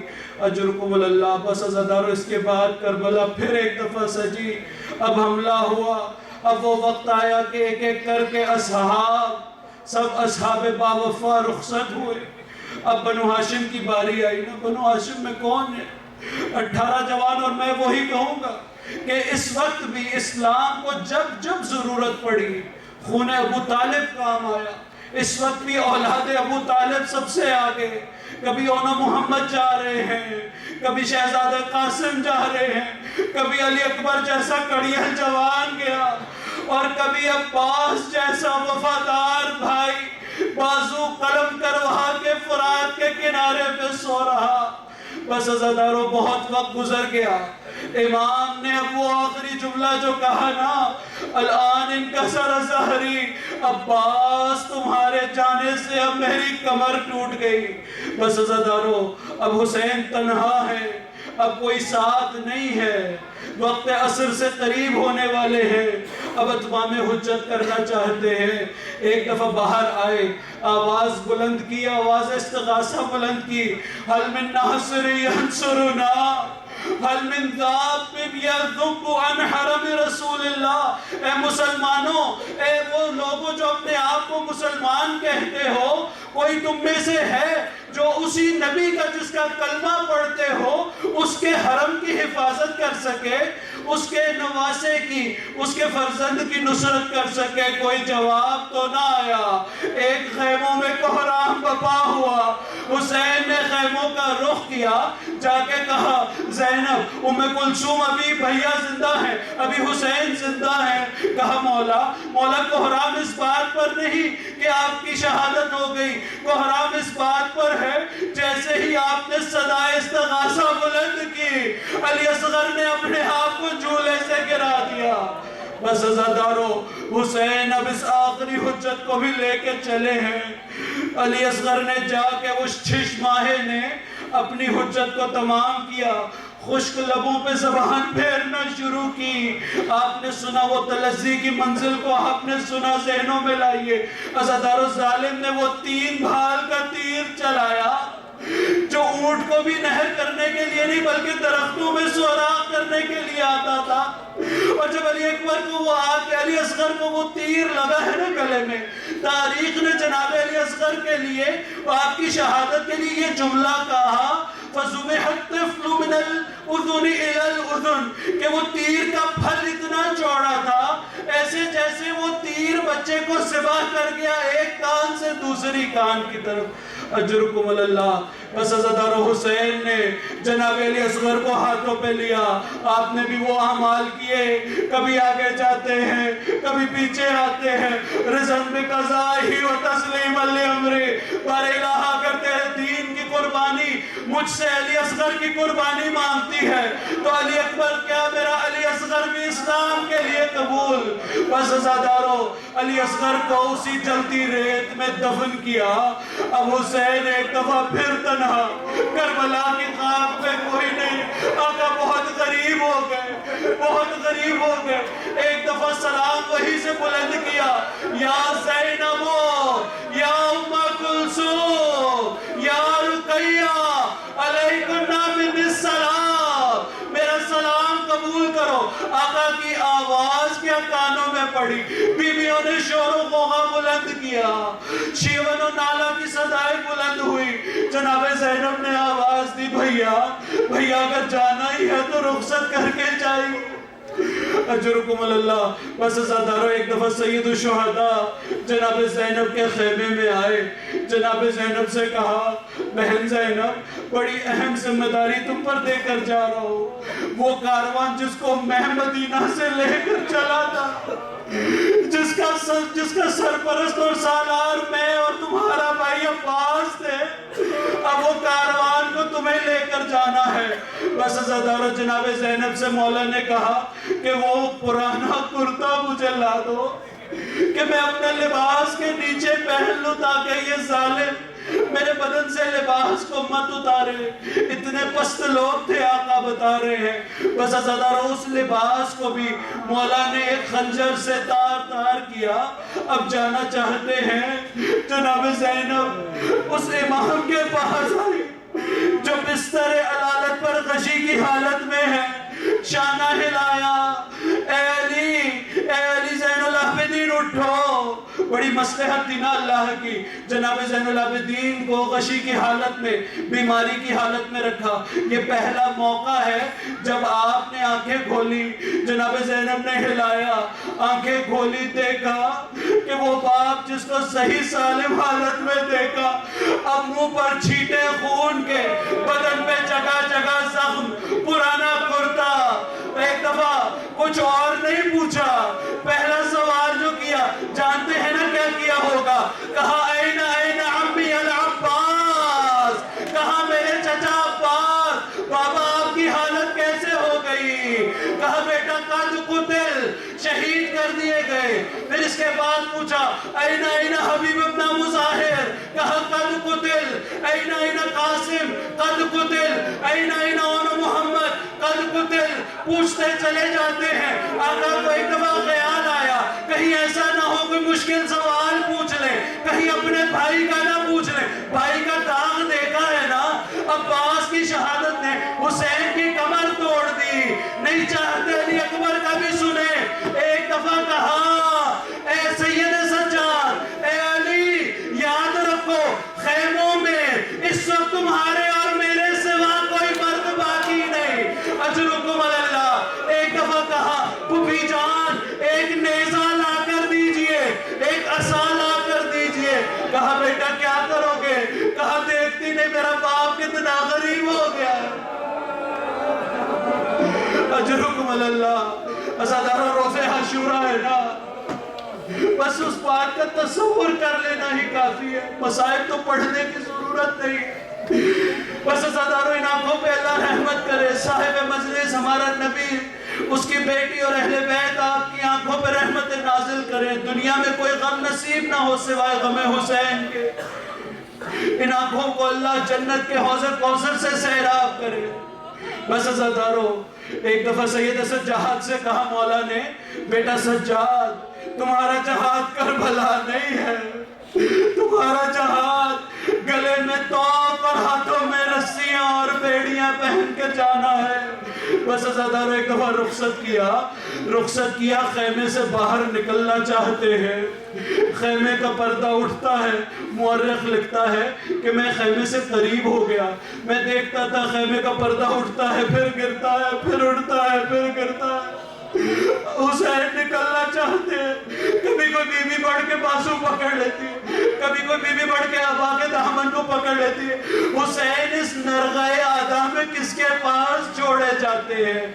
اجرکم اللہ۔ بس عزادارو اس کے بعد کربلا پھر ایک دفعہ سجی، اب حملہ ہوا۔ اب وہ وقت آیا کہ ایک ایک کر کے سب اصحاب با وفا رخصت ہوئے۔ اب بنو ہاشم کی باری آئی نا۔ بنو ہاشم میں کون ہے؟ 18 جوان، اور میں وہی کہوں گا کہ اس وقت بھی اسلام کو جب جب ضرورت پڑی خون ابو طالب کام آیا۔ اس وقت بھی اولاد ابو طالب سب سے آگے، کبھی اونا محمد جا رہے ہیں، کبھی شہزادہ قاسم جا رہے ہیں، کبھی علی اکبر جیسا کڑیل جوان گیا، اور کبھی عباس جیسا وفادار بھائی بازو قلم کروا کے فرات کے کنارے پہ سو رہا۔ بس عزادارو بہت وقت گزر گیا۔ امام نے اب وہ آخری جملہ جو کہا نا، الان انکسر ظہری، عباس تمہارے جانے سے اب میری کمر ٹوٹ گئی۔ بس عزادارو اب حسین تنہا ہے، اب کوئی ساتھ نہیں ہے، وقت عصر سے قریب ہونے والے ہیں، اب اتمام حجت کرنا چاہتے ہیں۔ ایک دفعہ باہر آئے، آواز بلند کی، آواز استغاثہ بلند کی، حل من ناصر ینصرنا، حل من ذاب یذب عن حرم رسول اللہ۔ اے مسلمانوں، اے وہ لوگوں جو اپنے آپ کو مسلمان کہتے ہو، کوئی تم میں سے ہے جو اسی نبی کا جس کا کلمہ پڑھتے ہو اس کے حرم کی حفاظت کر سکے، اس کے نواسے کی، اس کے فرزند کی نصرت کر سکے؟ کوئی جواب تو نہ آیا۔ ایک خیموں میں کوہرام بپا ہوا۔ حسین نے خیموں کا رخ کیا، جا کے کہا زینب، ام کلثوم، ابھی بھیا زندہ ہیں، ابھی حسین زندہ ہیں۔ کہا مولا کوہرام اس بات پر نہیں کہ آپ کی شہادت ہو گئی، کوہرام اس بات پر ہے جیسے ہی آپ نے صدائے استغاثہ بلند کی، علی اصغر نے اپنے آپ کو جھولے سے گرا دیا۔ بس عزادارو، حسین اب اس آخری حجت کو بھی لے کے چلے ہیں۔ علی اصغر نے جا کے اس 6 ماہے نے اپنی حجت کو تمام کیا، خشک لبوں پہ زبان پھیرنا شروع کی۔ آپ نے سنا وہ تلذی کی منزل کو، آپ نے سنا ذہنوں میں لائیے۔ عزادارو، ظالم نے وہ 3 بھال کا تیر چلایا جو اونٹ کو بھی نہر کرنے کے لیے نہیں بلکہ درختوں میں سوراخ کرنے کے لیے آتا تھا۔ اور جب علی اکبر کو وہ علی اصغر کو وہ تیر لگا ہے نا گلے میں، تاریخ نے جناب علی اصغر کے لیے، آپ کی شہادت کے لیے یہ جملہ کہا فَذُبِحَ الطِّفْلُ مِنَ الْأُذُنِ إِلَى الْأُذُنِ، کہ وہ تیر کا پھل اتنا چوڑا تھا ایسے جیسے وہ تیر بچے کو ذبح کر گیا ایک کان سے دوسری کان کی طرف۔ اجرکم اللہ۔ بس عزادارو، حسین نے جناب علی اصغر کو ہاتھوں پہ لیا۔ آپ نے بھی وہ اعمال کیے، کبھی آگے جاتے ہیں کبھی پیچھے آتے ہیں۔ رضن بقضائہ و تسلیما لامرہ، پر الہ اگر تیرے دین کی قربانی مجھ سے علی اصغر کی قربانی مانگتی ہے تو علی اکبر کیا میرا علی اصغر بھی اسلام کے لیے قبول۔ بس عزادارو، علی اصغر کو اسی جلتی ریت میں دفن کیا۔ اب حسین ایک دفعہ پھر تنہا، کربلا کی خاک پہ کوئی نہیں۔ آقا بہت غریب ہو گئے، بہت غریب ہو گئے۔ ایک دفعہ سلام وہی سے بلند کیا، یا زینب، یا ام کلثوم، یا رقیہ، علیکنا من السلام، میرا سلام قبول کرو۔ آقا کی آواز کیا کانوں میں پڑی، بیویوں نے شور و غوغا بلند کیا، شیون و نالا کی صدائیں بلند ہوئی۔ جناب زینب نے آواز دی، بھیا اگر جانا ہی ہے تو رخصت کر کے جائیے۔ اجرکم اللہ۔ بس عزادارو، ایک دفعہ سید الشہداء جناب زینب کے خیمے میں آئے۔ جناب زینب سے کہا، بہن زینب، بڑی اہم ذمہ داری تم پر دے کر جا رہا ہوں۔ وہ کاروان جس کو میں مدینہ سے لے کر چلا تھا، جس کا سرپرست اور سالار میں اور تمہارا بھائی عباس تھے، اب وہ کاروان کو تمہیں لے کر جانا ہے۔ بس عزادارو، جناب زینب سے مولا نے کہا کہ وہ پرانا کرتا مجھے لا دو کہ میں اپنے لباس کے نیچے پہن لوں، تاکہ یہ ظالم میرے بدن سے لباس کو مت اتارے۔ اتنے پست لوگ تھے، آقا بتا رہے ہیں۔ بس عزادارو، اس لباس کو بھی مولا نے ایک خنجر سے تار کیا۔ اب جانا چاہتے ہیں۔ جناب زینب اس امام کے پاس آئی جو بستر علالت پر غشی کی حالت میں ہے، شانہ ہلایا، اے علی زین العابدین اٹھو۔ بڑی مصلحت تھی نا اللہ کی۔ جناب زین العابدین کو غشی کی حالت میں، بیماری کی حالت میں رکھا۔ یہ پہلا موقع ہے جب آپ نے آنکھیں کھولی، جناب زینب نے ہلایا، آنکھیں کھولی، دیکھا کہ وہ باپ جس کو صحیح سالم حالت میں دیکھا، اب منہ پر چھیٹے خون کے، بدن میں جگہ جگہ زخم، پرانا کرتا۔ ایک دفعہ کچھ اور نہیں پوچھا، پہلا سوال جو کیا، جانتے ہیں نا کیا کیا ہوگا؟ کہا این عمی العباس، کہا میرے چچا عباس، بابا آپ کی حالت کیسے ہو گئی؟ کہا بیٹا قد قتل، شہید کر دیے گئے۔ پھر اس کے بعد پوچھا این حبیب ابن مظاہر، کہا قد قتل، این قاسم قد قتل، این محمد قد قتل۔ پوچھتے چلے جاتے ہیں۔ آقا کو ایک دفعہ خیال آیا کہیں ایسا نہ ہو کوئی مشکل سوال پوچھ لے، کہیں اپنے بھائی کا نہ پوچھ لے۔ بھائی کا داغ دیکھا ہے نا، عباس کی شہادت نے حسین کی کمر توڑ دی، نہیں چاہتے علی اکبر کا بھی سنے۔ ایک دفعہ کہا، اے سید سجاد، اے علی، یاد رکھو خیموں میں اس وقت تمہارے اور میرے سوا کوئی مرد باقی نہیں۔ اجرکم اللہ۔ ایک دفعہ کہا بیٹا کیا کرو گے؟ کہا دیکھتی نہیں میرا باپ کتنا غریب ہو گیا ہے۔ اجرکم اللہ۔ ازاداروں روزے عاشورہ ہے نا، بس اس بات کا تصور کر لینا ہی کافی ہے، مصائب تو پڑھنے کی ضرورت نہیں ہے۔ بس ازاداروں ان آنکھوں پہ اللہ رحمت کرے، صاحب مجلس ہمارا نبی، اس کی بیٹی اور اہل بیت آپ کی آنکھوں پہ رحمت نازل کرے، دنیا میں کوئی غم نصیب نہ ہو سوائے غم حسین کے، ان آنکھوں کو اللہ جنت کے حوض کوثر سے سیراب کرے۔ بس ازاداروں ایک دفعہ سید سجاد سے کہا مولا نے، بیٹا سجاد تمہارا جہاد کربلا نہیں ہے، تمہارا جہاد گلے میں توق اور ہاتھوں میں رسیاں اور بیڑیاں پہن کے جانا ہے۔ بس ازاداروں ایک دفعہ رخصت کیا، خیمے سے باہر نکلنا چاہتے ہیں، خیمے کا پردہ اٹھتا ہے، مورخ لکھتا ہے کہ میں خیمے سے قریب ہو گیا، میں دیکھتا تھا خیمے کا پردہ اٹھتا ہے، پھر گرتا ہے، پھر اٹھتا ہے، پھر گرتا ہے۔ حسین نکلنا چاہتے ہیں، کبھی کوئی بی بی بڑھ کے بازو پکڑ لیتی ہے، کبھی کوئی بی بی بڑھ کے ابا کے دامن کو پکڑ لیتی ہے۔ حسین اس نرغہ آدھا میں کس کے پاس چھوڑے جاتے ہیں؟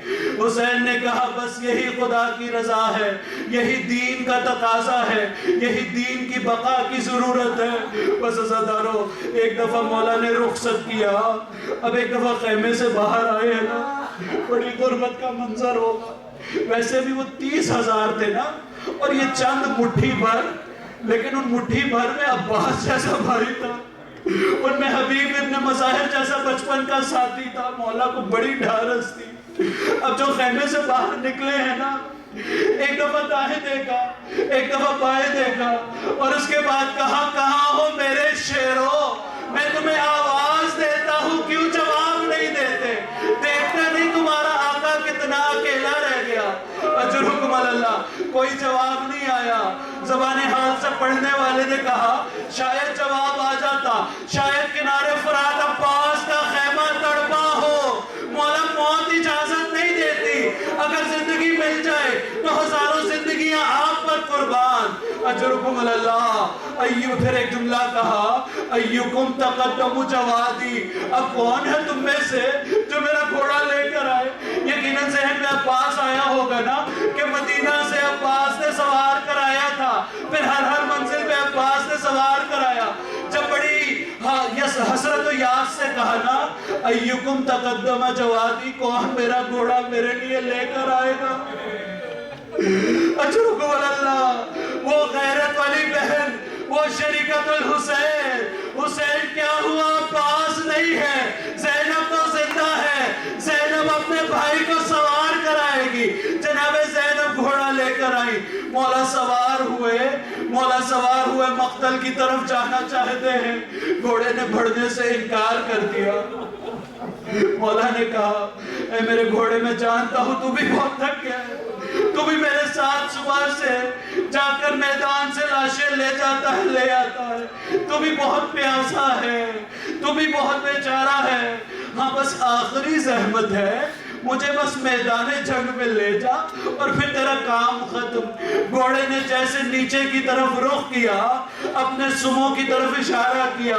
حسین نے کہا بس یہی خدا کی رضا ہے، یہی دین کا تقاضا ہے، یہی دین کی بقا کی ضرورت ہے۔ بس ازاداروں ایک دفعہ مولا نے رخصت کیا، اب ایک دفعہ خیمے سے باہر آئے ہیں نا، بڑی غربت کا منظر ہوگا، ویسے بھی وہ 30,000 تھے نا، اور یہ چند مٹھی بھر، لیکن ان مٹھی بھر میں عباس جیسا بھائی تھا، ان میں حبیب ابن مظاہر جیسا بچپن کا ساتھی تھا، مولا کو بڑی ڈھارس تھی۔ اب جو خیمے سے باہر نکلے ہیں نا، ایک دفعہ دائیں دیکھا، ایک دفعہ بائیں دیکھا، اور اس کے بعد کہا کہاں ہو میرے شیرو، میں تمہیں آواز دیتا ہوں کیوں جواب نہیں دیتے؟ دیکھنا نہیں تمہارا آقا کتنا اکیلا رہ گیا۔ اجرکم اللہ، کوئی جواب نہیں آیا۔ زبان حال سے پڑھنے والے نے کہا شاید جواب آ جاتا، شاید کنارے فرات عباس کا خیمہ تڑپا ہو، مولا موت اجازت نہیں دیتی، اگر زندگی مل جائے تو ہزاروں زندگیاں آپ پر قربان۔ اجرکم اللہ۔ ایوب پھر ایک جملہ کہا ایوکم تقدم جوادی، اب کون ہے تم میں سے جو میرا گھوڑا لے کر آئے؟ یقیناً ذہن میں عباس آیا ہوگا نا کہ مدینہ سے عباس نے سوار کرایا تھا، پھر ہر منزل میں عباس نے سوار کرایا، جب بڑی حسرت و یاس سے کہا نا ایوکم تقدم جوادی، کون میرا گھوڑا میرے لیے لے کر آئے گا؟ اجرکم اللہ۔ وہ غیرت والی بہن، وہ شریکت الحسین، حسین کیا ہوا؟ عباس نہیں ہے، زینب تو زندہ ہے، زینب اپنے بھائی کو سوار کرائے گی۔ جناب زینب گھوڑا لے کر آئی، مولا سوار ہوئے مقتل کی طرف جانا چاہتے ہیں، گھوڑے نے بڑھنے سے انکار کر دیا۔ مولا نے کہا اے میرے گھوڑے میں جانتا ہوں تو بھی بہت تھک گیا ہے، تو بھی میرے ساتھ صبح سے جا کر میدان سے لاشیں لے جاتا ہے لے آتا ہے، تو بھی بہت پیاسا ہے، تو بھی بہت بیچارہ ہے، ہاں بس آخری زحمت ہے، مجھے بس میدان جنگ میں لے جا اور پھر تیرا کام ختم۔ گھوڑے نے جیسے نیچے کی طرف رخ کیا، اپنے سموں کی طرف اشارہ کیا،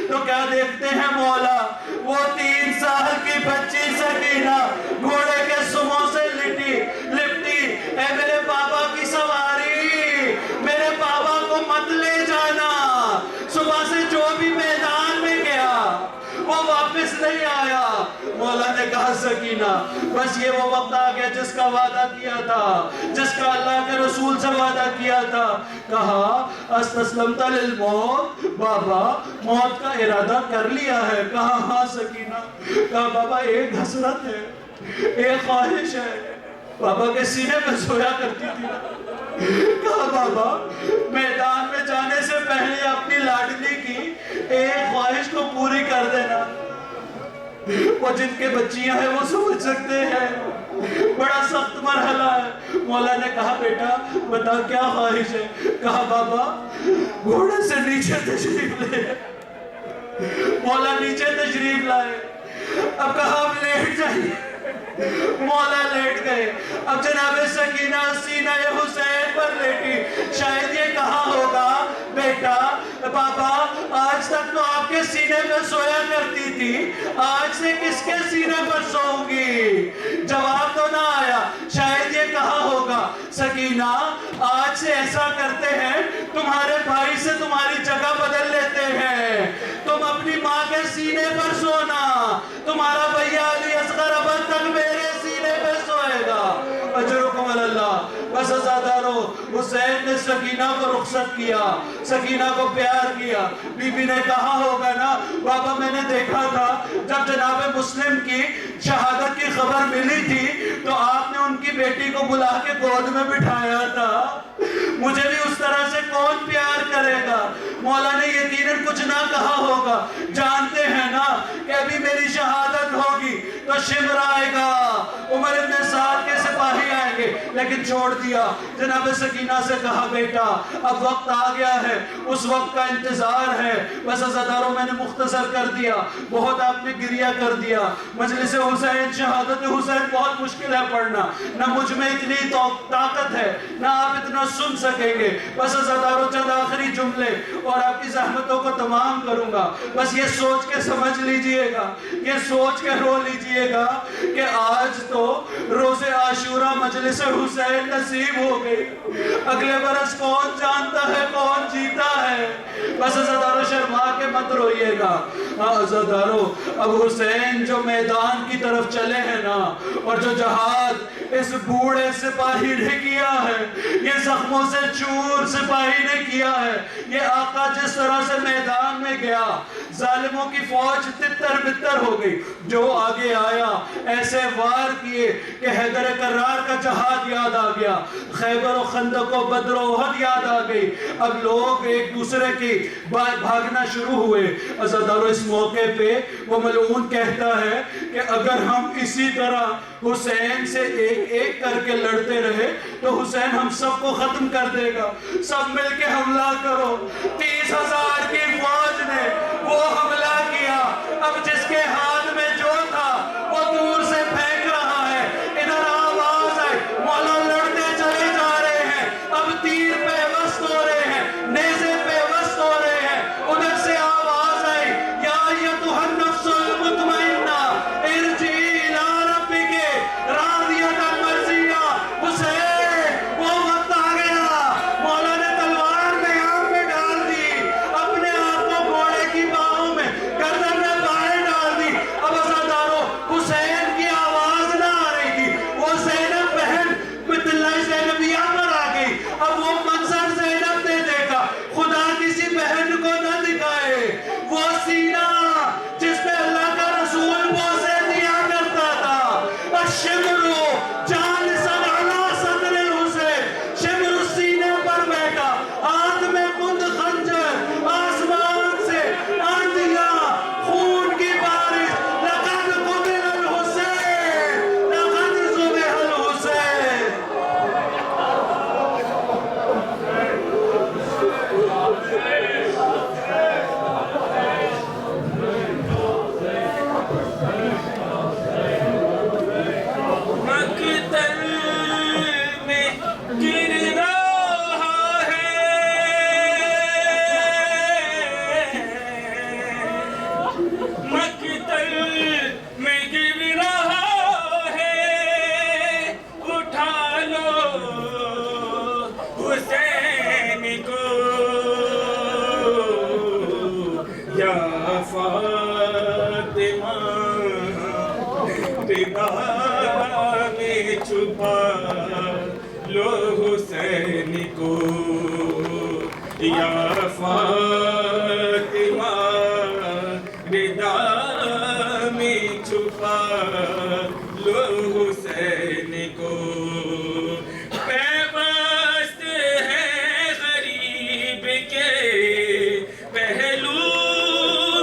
تو کیا دیکھتے ہیں مولا؟ وہ 3 سال کی بچی سکینہ گھوڑے کے سموں سے لپٹی، اے میرے بابا کی سواری، میرے بابا کو مت لے جانا، صبح سے جو بھی میدان میں گیا وہ واپس نہیں آیا۔ مولا نے کہا سکینہ بس یہ وہ وقت آ گیا جس کا وعدہ کیا تھا، جس کا اللہ کے رسول سے وعدہ کیا تھا۔ کہا استسلمت للموت، بابا موت کا ارادہ کر لیا ہے؟ کہا ہاں سکینہ۔ کہا بابا ایک حسرت ہے، ایک خواہش ہے، بابا کے سینے میں سویا کرتی تھی۔ کہا بابا میدان میں جانے سے پہلے اپنی لاڈلی کی ایک خواہش کو پوری کر دینا۔ وہ جن کے بچیاں ہیں وہ سمجھ سکتے ہیں، بڑا سخت مرحلہ ہے۔ مولا نے کہا بیٹا بتا کیا خواہش ہے؟ کہا بابا گھوڑے سے نیچے تشریف لے۔ مولا نیچے تشریف لائے، اب کہا اب لیٹ جائیے، مولا لیٹ گئے۔ اب جناب سکینہ سینہ حسین پر لیٹی، شاید یہ کہا ہوگا بیٹا بابا آج تک تو آپ کے سینے پر سویا کرتی تھی، آج سے کس کے سینے پر سوؤں گی؟ جواب تو نہ آیا۔ شاید یہ کہا ہوگا سکینہ آج سے ایسا کرتے ہیں تمہارے بھائی سے تمہاری جگہ بدل لیتے ہیں، تم اپنی ماں کے سینے پر سونا، تمہارا بھیا علی اصغر اب تک میرے سینے پہ سوئے گا۔ اجرکم اللہ۔ بس عزادارو حسین نے سکینہ کو رخصت کیا، سکینہ کو پیار کیا۔ بی بی نے کہا ہوگا نا بابا میں نے دیکھا تھا جب جناب مسلم کی شہادت کی خبر ملی تھی تو آپ نے ان کی بیٹی کو بلا کے گود میں بٹھایا تھا، مجھے بھی اس طرح سے کون پیار کرے گا؟ مولا نے یقیناً کچھ نہ کہا ہوگا، جانتے ہیں نا کہ ابھی میری شہادت ہوگی تو شمر آئے گا، عمر ابن سعد کے سپاہی آئیں گے، لیکن چھوڑ دیا۔ جناب سکینہ سے کہا بیٹا اب وقت آ گیا ہے، اس وقت کا انتظار ہے۔ بس عزاداروں میں نے مختصر کر دیا، بہت آپ نے گریہ کر دیا۔ مجلس حسین، شہادت حسین بہت مشکل ہے پڑھنا، نہ مجھ میں اتنی طاقت ہے نہ آپ اتنا سن سکیں گے۔ بس عزاداروں چند آخری جملے اور آپ کی زحمتوں کو تمام کروں گا۔ بس یہ سوچ کے سمجھ لیجئے گا، یہ سوچ کے رو لیجئے گا کہ آج تو روز عاشورہ مجلس حسین نصیب ہو گئی، اگلے برس کون جانتا ہے کون جیتا ہے۔ بس عزاداروں شرما کے مت روئیے گا۔ عزاداروں اب حسین جو میدان کی طرف چلے ہیں نا، اور جو جہاد اس بوڑھے سپاہی نے کیا ہے، یہ زخموں سے چور سپاہی نے کیا ہے، یہ آقا جس طرح سے میدان میں گیا ظالموں کی فوج تتر بتر ہو گئی، جو آگے آیا ایسے وار کیے کہ حیدر کرار کا جہاد یاد آ گیا، خیبر و خندق و بدر و احد یاد آ گئی۔ اب لوگ ایک دوسرے کی بھاگنا شروع ہوئے۔ عزاداروں اس موقع پہ وہ ملعون کہتا ہے کہ اگر ہم اسی طرح حسین سے ایک ایک کر کے لڑتے رہے تو حسین ہم سب کو ختم کر دے گا، سب مل کے حملہ کرو۔ 30,000 کی فوج نے وہ حملہ کیا، اب جس کے ہاتھ میں جو تھا وہ دور سے پھینک رہا ہے، ادھر آواز آئی مولا لڑتے چلے جا رہے ہیں، اب تیر پہ وسط ہو رہے ہیں، نیزے پہ وسط ہو رہے ہیں، ادھر سے آواز آئی یا ایتھا النفس المطمئنہ ارجعی الی ربک راضیۃ مرضیہ۔ حسین وہ وقت آ گیا، مولا نے تلوار میان میں ڈال دی، اپنے آپ کو گھوڑے کی باہوں میں گردن میں باہر ڈال دی۔ اب عزاداروں حسین کی آواز نہ آ رہی تھی، وہ زینب بہن مثل زینبیہ پر آ گئی۔ اب وہ منظر زینب نے دیکھا، خدا کسی بہن کو نہ دکھائے، وہ سینہ جس پہ اللہ کا رسول بوسے دیا کرتا تھا، الشمرو جالساً علی صدر الحسین، شمر سینے پر بیٹھا، ہاتھ میں کند خنجر، آسمان سے آندیاں، خون کی بارش، لقد قتل الحسین، لقد ذبح الحسین۔ مقتل میں گر رہا ہے، مقتل میں گر رہا ہے، اٹھا لو حسین کو یا فاطمہ، رضا میں چھپا لو حسین کو یا فاطمہ، رضا میں چھپا لو حسین کو۔ پیوست ہے غریب کے پہلو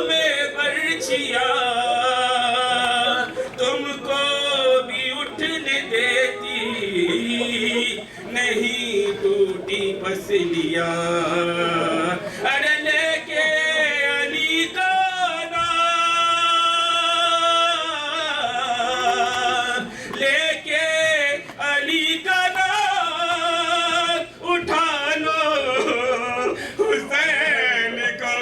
میں برچھیا، تم کو بھی اٹھنے دیتی نہیں ٹوٹی پسلیا۔ ارے لے کے علی کا نام، لے کے علی کا نام، اٹھا لو حسین کو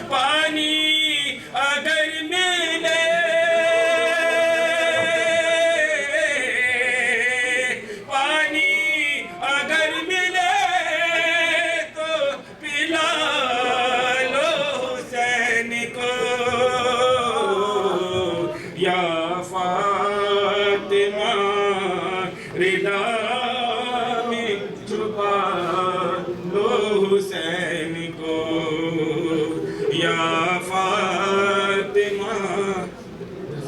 پانی اگر ملے پانی اگر ملے تو پلا لو حسین کو یا فاطمہ رضا میں چھپا لو حسین کو یا فاطمہ